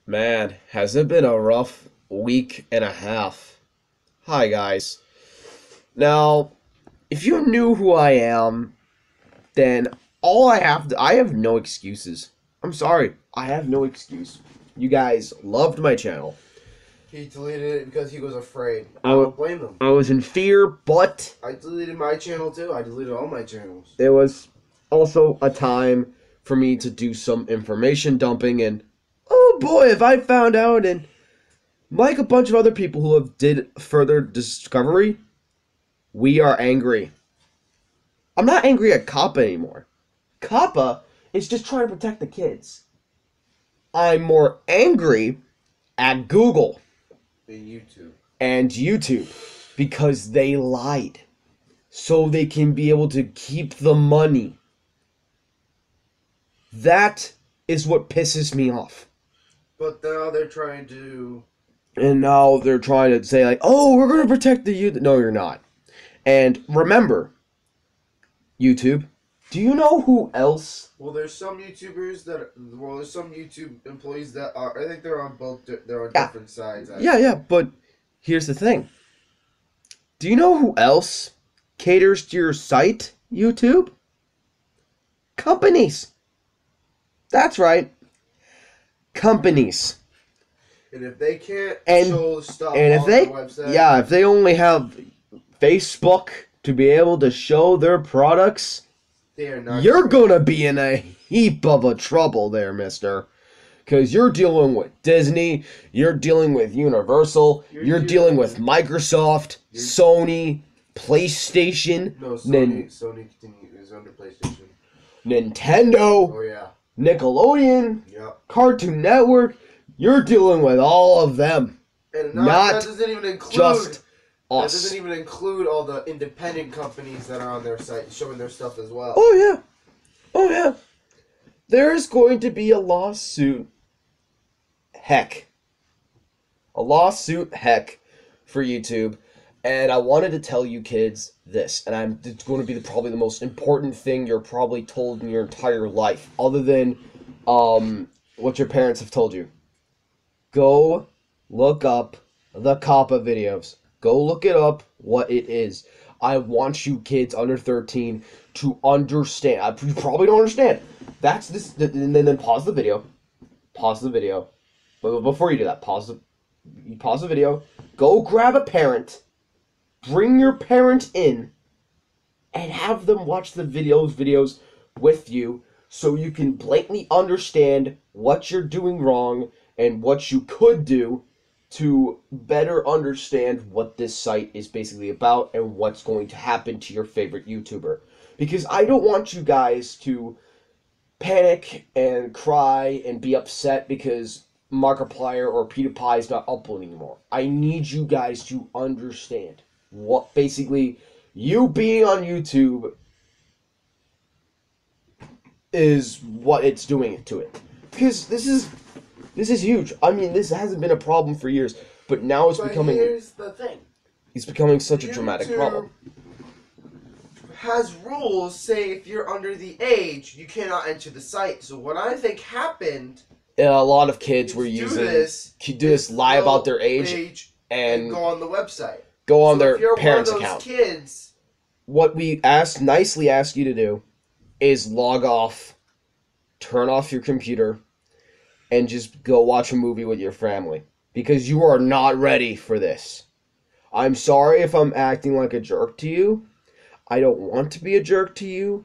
Man, has it been a rough week and a half? Hi, guys. Now, if you knew who I am, then I have no excuses. I'm sorry, I have no excuse. You guys loved my channel. He deleted it because he was afraid. I I w- don't blame him. I was in fear, but I deleted my channel too. I deleted all my channels. there was also a time for me to do some information dumping, and oh boy, have I found out, and like a bunch of other people who have did further discovery, we are angry. I'm not angry at Kappa anymore. Kappa is just trying to protect the kids. I'm more angry at Google And YouTube. and YouTube because they lied so they can be able to keep the money. That is what pisses me off. But now they're trying to. And now they're trying to say like, "Oh, we're going to protect the youth." No, you're not. And remember, YouTube, do you know who else? Well, there's some YouTubers that. Well, there's some YouTube employees that are. I think they're on both. They're on Yeah. different sides. Yeah, but here's the thing. Do you know who else caters to your site, YouTube? Companies. That's right. Companies. And if they can't And- show stuff And on if they, their website, yeah, if they only have Facebook to be able to show their products, they are not. you're gonna be in a heap of a trouble there, mister. Because you're dealing with Disney, you're dealing with Universal, you're dealing with Microsoft, Sony, PlayStation, No, Sony is under PlayStation. Nintendo, Oh yeah. Nickelodeon, Yep. Cartoon Network. You're dealing with all of them, And Not that doesn't even include. just That us. doesn't even include all the independent companies that are on their site showing their stuff as well. Oh yeah, oh yeah. There is going to be a lawsuit. Heck, a lawsuit. Heck, for YouTube. And I wanted to tell you kids this, and it's going to be probably the most important thing you're probably told in your entire life, other than what your parents have told you. Go look up the Kappa videos. Go look it up, what it is. I want you kids under 13 to understand. You probably don't understand. That's this. And then pause the video. Pause the video. But before you do that, pause the video. Go grab a parent. Bring your parent in. And have them watch the videos with you, so you can blatantly understand what you're doing wrong and what you could do to better understand what this site is basically about and what's going to happen to your favorite YouTuber. Because I don't want you guys to panic and cry and be upset because Markiplier or PewDiePie is not uploading anymore. I need you guys to understand what basically you being on YouTube is what it's doing to it. Because this is huge. I mean, this hasn't been a problem for years, but now it's But becoming. here's the thing. It's becoming such a dramatic YouTube problem. Has rules say if you're under the age, you cannot enter the site. So what I think happened. And a lot of kids were do using this, lie about their age and and go on the website. go on So their if you're parents' one of those account. kids, What we nicely ask you to do is log off, turn off your computer, and just go watch a movie with your family. Because you are not ready for this. I'm sorry if I'm acting like a jerk to you. I don't want to be a jerk to you.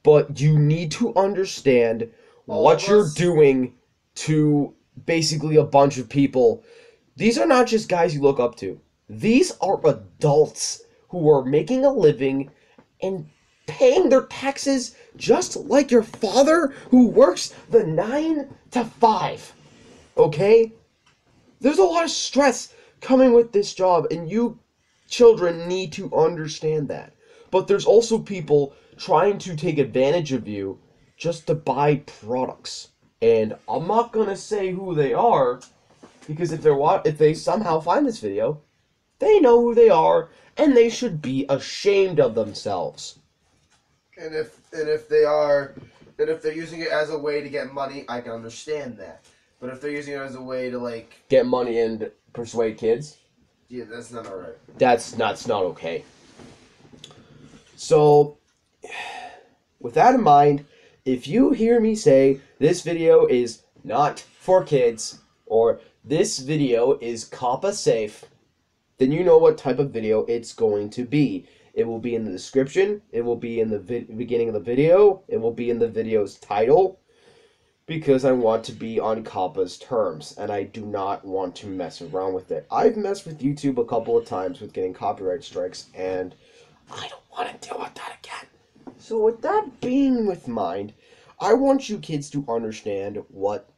But you need to understand what you're doing to basically a bunch of people. These are not just guys you look up to. These are adults who are making a living and paying their taxes just like your father who works the 9 to 5. Okay? There's a lot of stress coming with this job, and you children need to understand that. But there's also people trying to take advantage of you just to buy products. And I'm not going to say who they are, because if they somehow find this video, they know who they are, and they should be ashamed of themselves. and if they're using it as a way to get money, I can understand that. But if they're using it as a way to like, get money and persuade kids, yeah, that's not alright. that's not okay. So, with that in mind, if you hear me say this video is not for kids or this video is COPPA safe, then you know what type of video it's going to be. It will be in the description, it will be in the beginning of the video, it will be in the video's title, because I want to be on COPPA's terms, and I do not want to mess around with it. I've messed with YouTube a couple of times with getting copyright strikes, and I don't want to deal with that again. So with that being with mind, I want you kids to understand what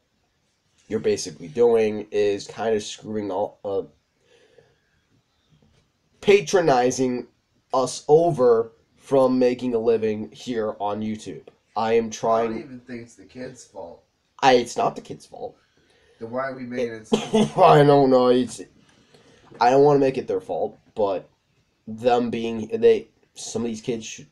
you're basically doing is kind of screwing all patronizing us over from making a living here on YouTube. I am I trying. don't even think it's the kid's fault. It's not the kid's fault. Then why we made it? I don't know. I don't want to make it their fault, but some of these kids should.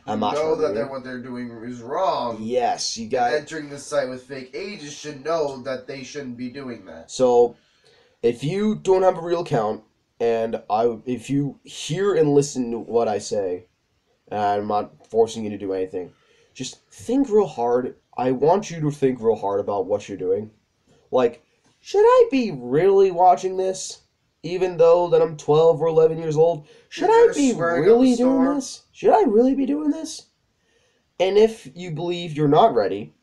I'm not know trying to that what they're doing is wrong. Yes, you got. Entering the site with fake ages should know that they shouldn't be doing that. So, if you don't have a real account, and if you hear and listen to what I say, and I'm not forcing you to do anything, just think real hard. I want you to think real hard about what you're doing. Like, should I be really watching this? Even though that I'm 12 or 11 years old, should I be really doing this? Should I really be doing this? And if you believe you're not ready,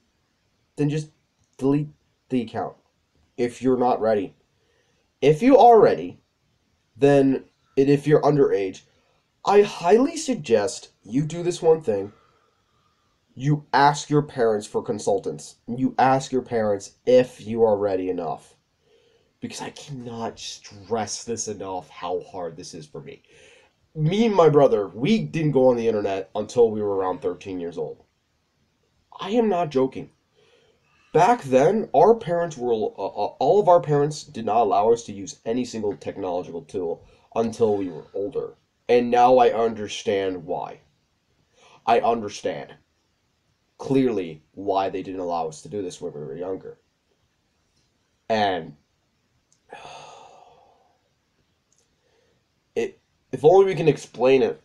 then just delete the account. If you're not ready. If you are ready, then, and if you're underage, I highly suggest you do this one thing. You ask your parents for consultants. You ask your parents if you are ready enough. Because I cannot stress this enough how hard this is for me. Me and my brother, we didn't go on the internet until we were around 13 years old. I am not joking. Back then, our parents were, all of our parents did not allow us to use any single technological tool until we were older. And now I understand why. I understand clearly why they didn't allow us to do this when we were younger. And if only we can explain it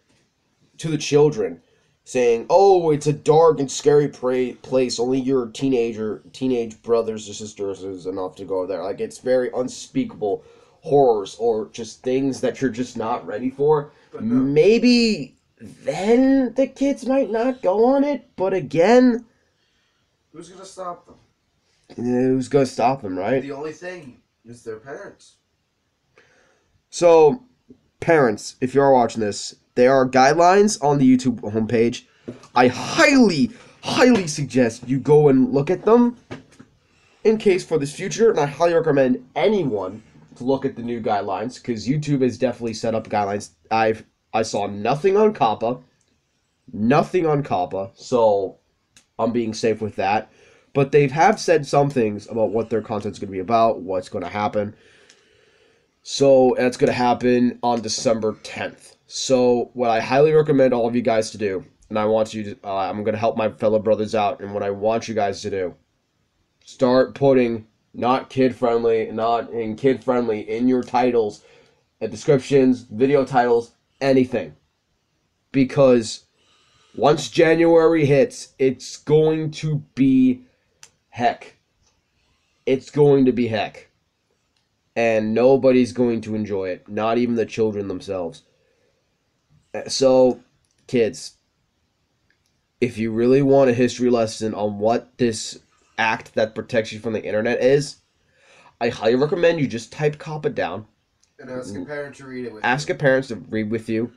to the children, saying, "Oh, it's a dark and scary place. Only your teenage brothers or sisters is enough to go there." Like, it's very unspeakable horrors or just things that you're just not ready for. But no. Maybe then the kids might not go on it. But again, who's gonna stop them? Who's gonna stop them, right? The only thing is their parents. So, parents, if you are watching this, there are guidelines on the YouTube homepage. I highly, highly suggest you go and look at them in case for this future, and I highly recommend anyone to look at the new guidelines, because YouTube has definitely set up guidelines. I saw nothing on COPPA, so I'm being safe with that. But they have said some things about what their content's going to be about, what's going to happen. So that's going to happen on December 10th. So what I highly recommend all of you guys to do, and I want you to, I'm going to help my fellow brothers out, and what I want you guys to do, start putting not kid-friendly in your titles, descriptions, video titles, anything. Because once January hits, it's going to be heck. It's going to be heck. And nobody's going to enjoy it. Not even the children themselves. So, kids, if you really want a history lesson on what this act that protects you from the internet is, I highly recommend you just type COPPA down. And ask a parent to read it with you. Ask a parent to read with you.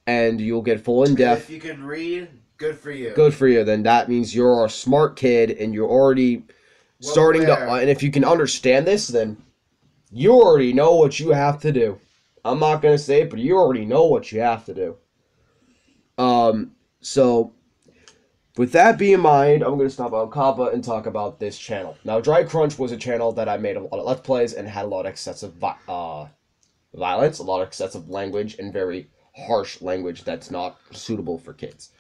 And you'll get full in-depth. If you can read, good for you. Good for you. Then that means you're a smart kid and you're already starting to... And if you can understand this, then you already know what you have to do. I'm not going to say it, but you already know what you have to do. So, with that being in mind, I'm going to stop on COPPA and talk about this channel. Now, Dry Crunch was a channel that I made a lot of Let's Plays and had a lot of excessive violence, a lot of excessive language, and very harsh language that's not suitable for kids.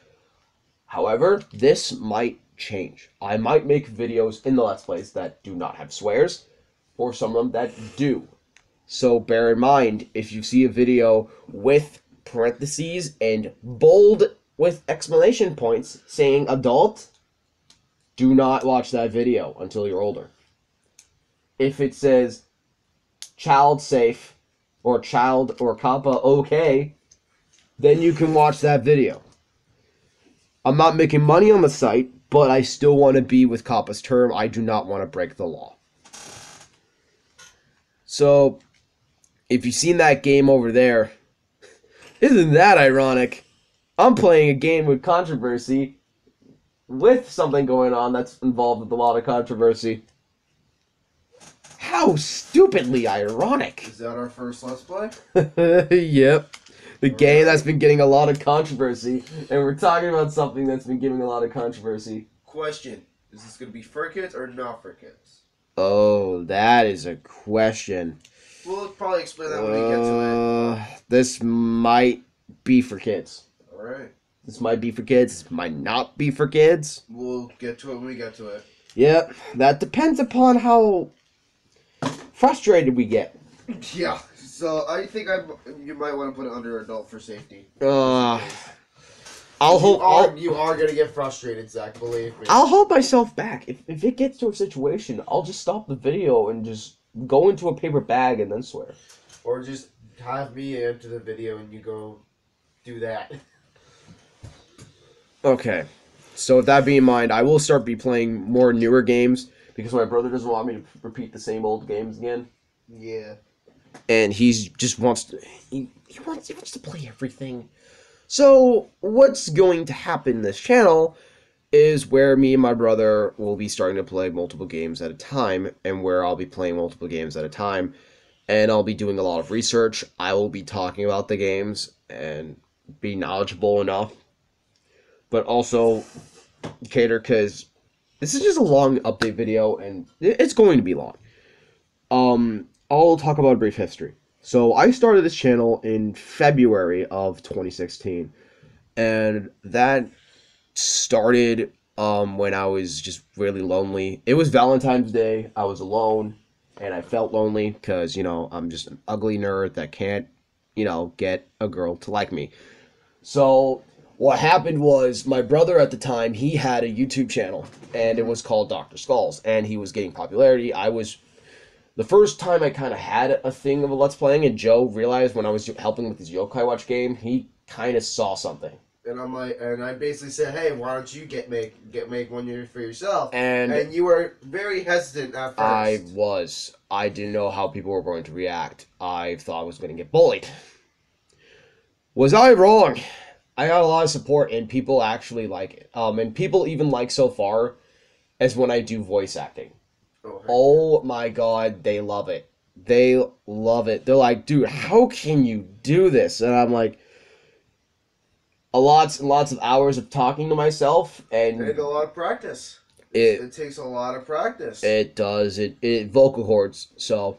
However, this might change. I might make videos in the Let's Plays that do not have swears, or some of them that do. So bear in mind, if you see a video with parentheses and bold with exclamation points saying adult, do not watch that video until you're older. If it says child safe or child or kappa okay, then you can watch that video. I'm not making money on the site, but I still want to be with Kappa's term. I do not want to break the law. So, if you've seen that game over there, isn't that ironic? I'm playing a game with controversy, with something going on that's involved with a lot of controversy. How stupidly ironic. Is that our first Let's Play? Yep. The game that's been getting a lot of controversy, and we're talking about something that's been getting a lot of controversy. Question. Is this going to be for kids or not for kids? Oh, that is a question. We'll probably explain that when we get to it. This might be for kids. Alright. This might be for kids. This might not be for kids. We'll get to it when we get to it. Yep. That depends upon how frustrated we get. Yeah. So I think you might want to put it under adult for safety. You are gonna get frustrated, Zach. Believe me. I'll hold myself back. If it gets to a situation, I'll just stop the video and just go into a paper bag and then swear. Or just have me enter the video and you go do that. Okay. So with that being in mind, I will start be playing more newer games because my brother doesn't want me to repeat the same old games again. Yeah. And he just wants to he wants to play everything. So what's going to happen in this channel is where me and my brother will be starting to play multiple games at a time, and where I'll be playing multiple games at a time, and I'll be doing a lot of research. I will be talking about the games and be knowledgeable enough, but also cater, because this is just a long update video, and it's going to be long. I'll talk about a brief history. So I started this channel in February of 2016, and that started when I was just really lonely. It was Valentine's Day. I was alone, and I felt lonely because, I'm just an ugly nerd that can't, get a girl to like me. So what happened was my brother at the time, he had a YouTube channel, and it was called Dr. Skulls, and he was getting popularity. The first time I kind of had a thing of a Let's Playing, and Joe realized when I was helping with his Yokai Watch game, he kind of saw something. And I basically said, hey, why don't you make one year for yourself? And you were very hesitant at first. I didn't know how people were going to react. I thought I was going to get bullied. Was I wrong? I got a lot of support, and people actually like it. And people even like so far as when I do voice acting. Oh my god, they love it. They love it. They're like, dude, how can you do this? And I'm like, lots and lots of hours of talking to myself, and a lot of practice. It takes a lot of practice. It does. It vocal cords. So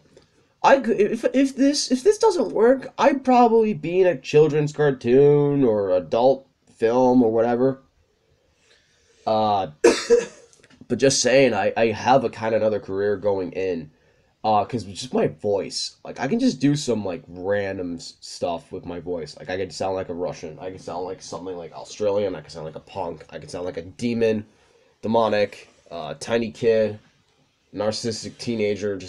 I could, if this doesn't work, I'd probably be in a children's cartoon or adult film or whatever. But just saying, I have a kind of another career going in, because just my voice, like, I can just do some, like, random stuff with my voice. Like, I can sound like a Russian, I can sound like something like Australian, I can sound like a punk, I can sound like a demonic, tiny kid, narcissistic teenager,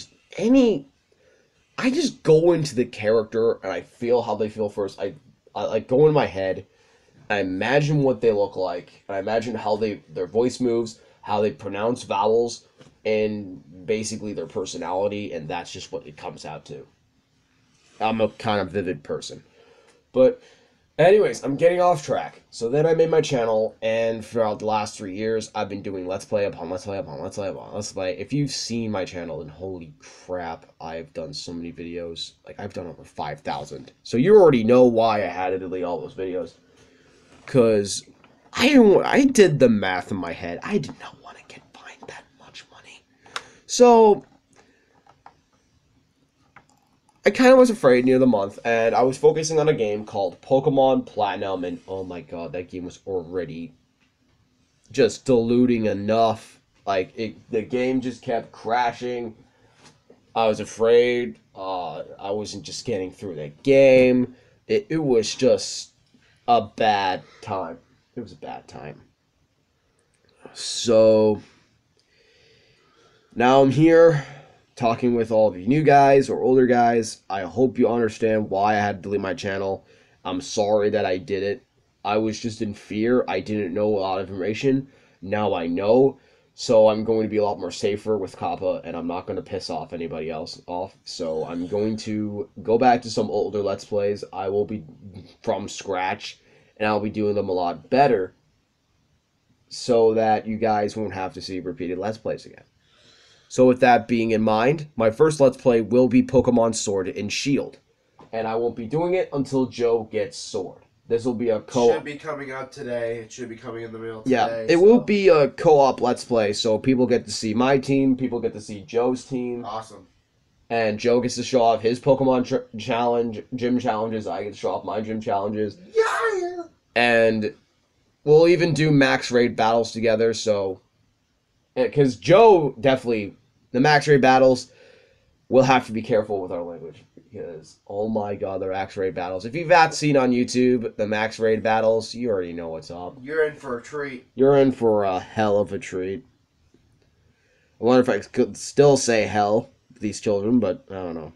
I just go into the character, and I feel how they feel first. I like, go in my head, I imagine what they look like, and I imagine how their voice moves, how they pronounce vowels, and basically their personality, and that's just what it comes out to. I'm a kind of vivid person. But anyways, I'm getting off track. So then I made my channel, and throughout the last 3 years, I've been doing Let's Play upon Let's Play upon Let's Play upon Let's Play. If you've seen my channel, then holy crap, I've done so many videos. Like, I've done over 5,000. So you already know why I had to delete all those videos. Because I did the math in my head. I did not want to get fined that much money. So I kind of was afraid near the month, and I was focusing on a game called Pokemon Platinum, and oh my god, that game was already just diluting enough. Like the game just kept crashing. I was afraid. I wasn't just getting through the game. It was just a bad time. It was a bad time. So now I'm here talking with all of you new guys or older guys. I hope you understand why I had to delete my channel. I'm sorry that I did it. I was just in fear. I didn't know a lot of information. Now I know. So I'm going to be a lot more safer with Kappa, and I'm not going to piss off anybody else off. So I'm going to go back to some older Let's Plays. I will be from scratch, and I'll be doing them a lot better so that you guys won't have to see repeated Let's Plays again. So with that being in mind, my first Let's Play will be Pokemon Sword and Shield. And I won't be doing it until Joe gets Sword. This will be a co-op. Should be coming out today. It should be coming in the mail Yeah, today. it will be a co-op Let's Play, so people get to see my team, people get to see Joe's team, Awesome. and Joe gets to show off his Pokemon challenge, gym challenges, I get to show off my gym challenges, Yeah. and we'll even do max raid battles together, so, because Joe definitely, the max raid battles, we'll have to be careful with our language. Because, oh my god, the max raid battles. If you've not seen on YouTube the max raid battles, you already know what's up. You're in for a treat. You're in for a hell of a treat. I wonder if I could still say hell to these children, but I don't know.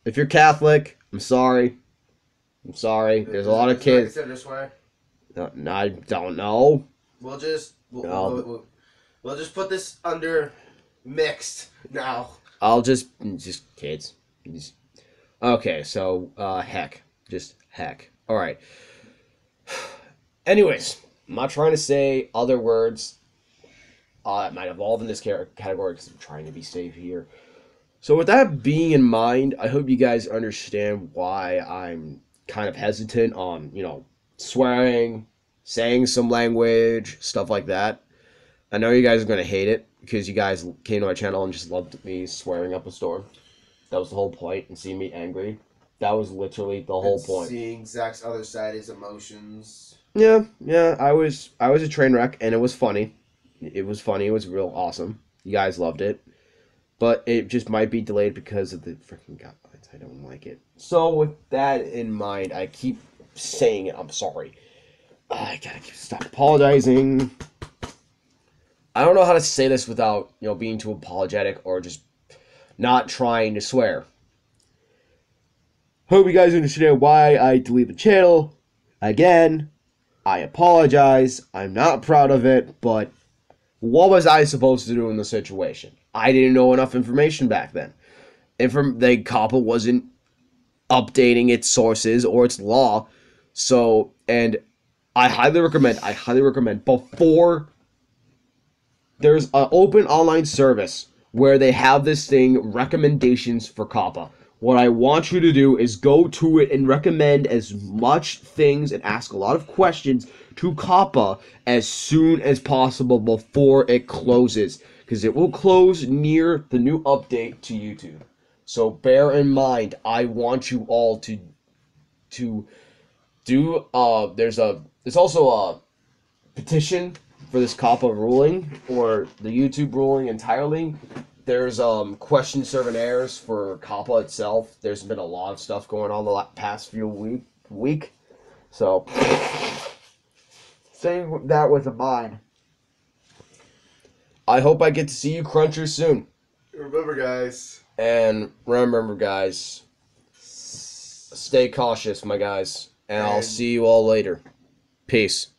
If you're Catholic, I'm sorry. I'm sorry. There's a lot of kids. I don't know. We'll just No. we'll just put this under mixed now. I'll just kids. Okay, so heck. Just heck. Alright. Anyways, I'm not trying to say other words that might evolve in this category because I'm trying to be safe here. So with that being in mind, I hope you guys understand why I'm kind of hesitant on, swearing, saying some language, stuff like that. I know you guys are going to hate it because you guys came to my channel and just loved me swearing up a storm. That was the whole point, and seeing me angry. That was literally the whole point. Seeing Zach's other side, his emotions. Yeah, I was a train wreck, and it was funny. It was funny. It was real awesome. You guys loved it. But it just might be delayed because of the freaking guidelines. I don't like it. So with that in mind, I keep saying it. I'm sorry. I gotta stop apologizing. I don't know how to say this without, being too apologetic or just not trying to swear. Hope you guys understand why I deleted the channel. Again, I apologize. I'm not proud of it, but what was I supposed to do in the situation? I didn't know enough information back then. The Kappa wasn't updating its sources or its law. So, and I highly recommend before there's an open online service where they have this thing, recommendations for Kappa. What I want you to do is go to it and recommend as much things and ask a lot of questions to Kappa as soon as possible before it closes. Because it will close near the new update to YouTube. So bear in mind, I want you all to do, there's also a petition for this Kappa ruling, or the YouTube ruling entirely. There's question servant errors for Kappa itself. There's been a lot of stuff going on the past few week. So, saying that with a mind. I hope I get to see you crunchers soon. Remember, guys. And remember, guys, stay cautious, my guys. And I'll see you all later. Peace.